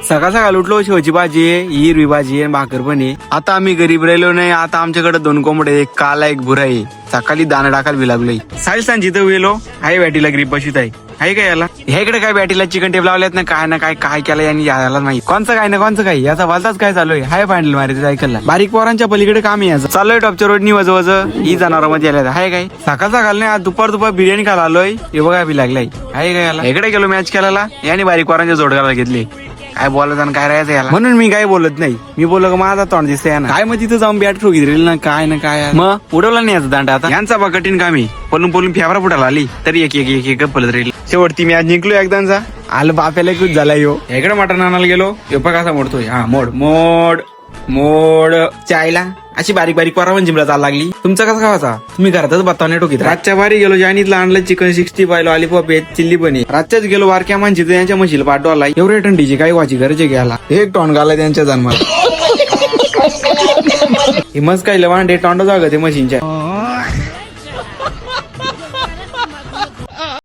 सकाळ सकाळ उठलो, शेवची भाजी आहे, हिरवी भाजी आहे, भाकर पण आहे. आता आम्ही गरीब राहिलो नाही. आता आमच्याकडे 2 कोंबडे, एक काला एक भुरा आहे. सकाळी दाना टाकायला बी लागलोय. साईल सांजी तर गेलो आहे बॅटीला ग्रीप बशीत आहे का याला ह्याकडे काय बॅटीला चिकन टेप लावल्यात ना काय केलं यांनी यायला माहिती. कोणचं काय ना कोणचं काय याचा वालताच काय चालू आहे. हाय फांडल मारायचं सायकलला. बारीक पोरांच्या पलीकडे काम आहे याचं. चाललोय टॉपच्या रोडनी वज ही जनावरांमध्ये आल्या आहे काय. सकाळ नाही आज दुपार बिर्याणी खायला आलोय. हे बघा बी लागलाय आहे का याला. इकडे गेलो मॅच खेळायला याने बारीक पोरांच्या जोड करायला घेतले. काय बोलायचं आणि काय राहायचं याला. म्हणून मी काय बोलत नाही. मी बोललो का माझा तोंड दिसतंय ना काय. मग तिथं जाऊन बॅट ठोकीत राहील ना काय मग उडवला नाही याचा दांडा. आता यांचा बा कठीण काम आहे. पलून फेवरा फुटाला आली तरी एक पलत राहील. शेवटती मी आज जिंकलो एकदाचा. आलं बाप्याला खूप झाला यो. इकडे मटण आणायला गेलो. हे कसा मोडतोय. हा मोड चायला अशी बारीक पोरा पण जिमला चाल लागली. तुमचा कसा खावाचा तुम्ही घरातच बत्तावणे टोकीत. रातच्या बारी गेलो जानीतला आणलं चिकन 65 लॉलीपॉप आहे, चिल्ली पण आहे. रातच्याच गेलो वारक्या माणशी त्यांच्या म्हशीला पाठवा आला. एवढ्या थंडीची काही वाची गरजे घ्यायला. एक टॉन घाला त्यांच्या जन्माला. हे मस्त काय वांडे टॉंड जाग ते मशीनच्या.